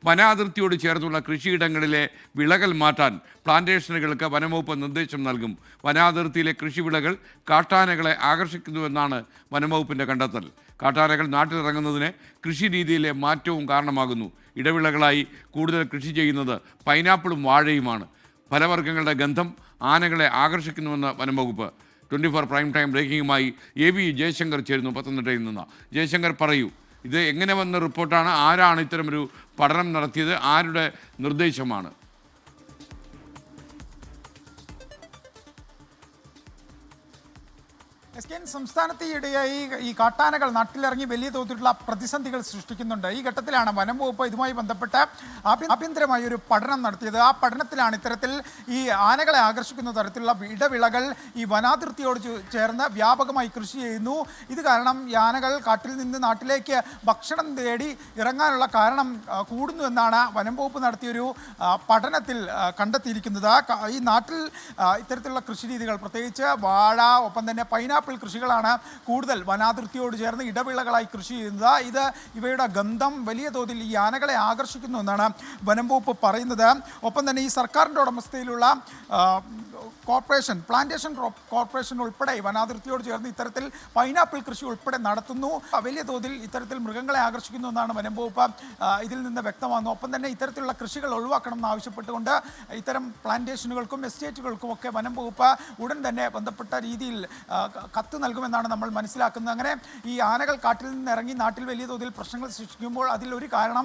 വനാതിർത്തിയോട് ചേർന്നുള്ള കൃഷിയിടങ്ങളിലെ വിളകൾ മാറ്റാൻ പ്ലാന്റേഷനുകൾക്ക് വനംവകുപ്പ് നിർദ്ദേശം നൽകും. വനാതിർത്തിയിലെ കൃഷിവിളകൾ കാട്ടാനകളെ ആകർഷിക്കുന്നുവെന്നാണ് വനംവകുപ്പിൻ്റെ കണ്ടെത്തൽ. കാട്ടാനകൾ നാട്ടിലിറങ്ങുന്നതിന് കൃഷി രീതിയിലെ മാറ്റവും കാരണമാകുന്നു. ഇടവിളകളായി കൂടുതൽ കൃഷി ചെയ്യുന്നത് പൈനാപ്പിളും വാഴയുമാണ്. ഫലവർഗ്ഗങ്ങളുടെ ഗന്ധം ആനകളെ ആകർഷിക്കുന്നുവെന്ന് വനംവകുപ്പ്. 24 പ്രൈം ടൈം ബ്രേക്കിംഗുമായി AV ജയശങ്കർ ചേരുന്നു പത്തനംതിട്ടയിൽ നിന്ന്. ജയശങ്കർ, പറയൂ, ഇത് എങ്ങനെ വന്ന റിപ്പോർട്ടാണ്? ആരാണ് ഇത്തരമൊരു പഠനം നടത്തിയത്? ആരുടെ നിർദ്ദേശമാണ്? സംസ്ഥാനത്ത് ഈയിടെയായി ഈ കാട്ടാനകൾ നാട്ടിലിറങ്ങി വലിയ തോതിലുള്ള പ്രതിസന്ധികൾ സൃഷ്ടിക്കുന്നുണ്ട്. ഈ ഘട്ടത്തിലാണ് വനം വകുപ്പ് ഇതുമായി ബന്ധപ്പെട്ട് ആഭ്യന്തരമായി ഒരു പഠനം നടത്തിയത്. ആ പഠനത്തിലാണ് ഇത്തരത്തിൽ ഈ ആനകളെ ആകർഷിക്കുന്ന തരത്തിലുള്ള ഇടവിളകൾ ഈ വനാതിർത്തിയോട് ചേർന്ന് വ്യാപകമായി കൃഷി ചെയ്യുന്നു. ഇത് കാരണം ഈ ആനകൾ കാട്ടിൽ നിന്ന് നാട്ടിലേക്ക് ഭക്ഷണം തേടി ഇറങ്ങാനുള്ള കാരണം കൂടുന്നു എന്നാണ് വനം വകുപ്പ് നടത്തിയൊരു പഠനത്തിൽ കണ്ടെത്തിയിരിക്കുന്നത്. ഈ നാട്ടിൽ ഇത്തരത്തിലുള്ള കൃഷിരീതികൾ, പ്രത്യേകിച്ച് വാഴ, ഒപ്പം തന്നെ പൈനാപ്പിൾ കൃഷികളാണ് കൂടുതൽ വനാതിർത്തിയോട് ചേർന്ന് ഇടവിളകളായി കൃഷി ചെയ്യുന്നത്. ഇവയുടെ ഗന്ധം വലിയ തോതിൽ ഈ ആനകളെ ആകർഷിക്കുന്നു എന്നാണ് വനം വകുപ്പ് പറയുന്നത്. ഒപ്പം തന്നെ ഈ സർക്കാരിൻ്റെ ഉടമസ്ഥയിലുള്ള പ്ലാന്റേഷൻ കോർപ്പറേഷൻ ഉൾപ്പെടെ വനാതിർത്തിയോട് ചേർന്ന് ഇത്തരത്തിൽ പൈനാപ്പിൾ കൃഷി ഉൾപ്പെടെ നടത്തുന്നു. വലിയ തോതിൽ ഇത്തരത്തിൽ മൃഗങ്ങളെ ആകർഷിക്കുന്നു എന്നാണ് വനം വകുപ്പ് ഇതിൽ നിന്ന് വ്യക്തമാകുന്നു. ഒപ്പം തന്നെ ഇത്തരത്തിലുള്ള കൃഷികൾ ഒഴിവാക്കണം എന്നാവശ്യപ്പെട്ടുകൊണ്ട് ഇത്തരം പ്ലാന്റേഷനുകൾക്കും എസ്റ്റേറ്റുകൾക്കും ഒക്കെ വനം വകുപ്പ് ഉടൻ തന്നെ ബന്ധപ്പെട്ട രീതിയിൽ കത്ത് നൽകുമെന്നാണ് നമ്മൾ മനസ്സിലാക്കുന്നത്. അങ്ങനെ ഈ ആനകൾ കാട്ടിൽ നിന്ന് ഇറങ്ങി നാട്ടിൽ വലിയ തോതിൽ പ്രശ്നങ്ങൾ സൃഷ്ടിക്കുമ്പോൾ അതിലൊരു കാരണം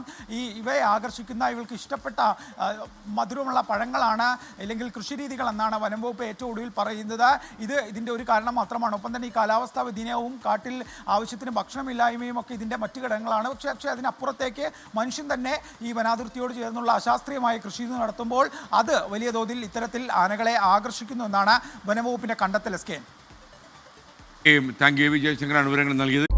ഇവയെ ആകർഷിക്കുന്ന, ഇവൾക്ക് ഇഷ്ടപ്പെട്ട മധുരമുള്ള പഴങ്ങളാണ്, അല്ലെങ്കിൽ കൃഷിരീതികൾ എന്നാണ് വനം വകുപ്പ് ഏറ്റവും ഒടുവിൽ പറയുന്നത്. ഇതിൻ്റെ ഒരു കാരണം മാത്രമാണ്. ഒപ്പം തന്നെ ഈ കാലാവസ്ഥാ വ്യതിയാനവും കാട്ടിൽ ആവശ്യത്തിന് ഭക്ഷണമില്ലായ്മയും ഒക്കെ ഇതിൻ്റെ മറ്റു ഘടകങ്ങളാണ്. പക്ഷേ അതിനപ്പുറത്തേക്ക് മനുഷ്യൻ തന്നെ ഈ വനാതിർത്തിയോട് ചേർന്നുള്ള അശാസ്ത്രീയമായ കൃഷി നടത്തുമ്പോൾ അത് വലിയ തോതിൽ ഇത്തരത്തിൽ ആനകളെ ആകർഷിക്കുന്നു എന്നാണ് വനംവകുപ്പിൻ്റെ കണ്ടെത്തൽ. Thank you. AV ജയശങ്കറാണ് വിവരങ്ങൾ നൽകിയത്.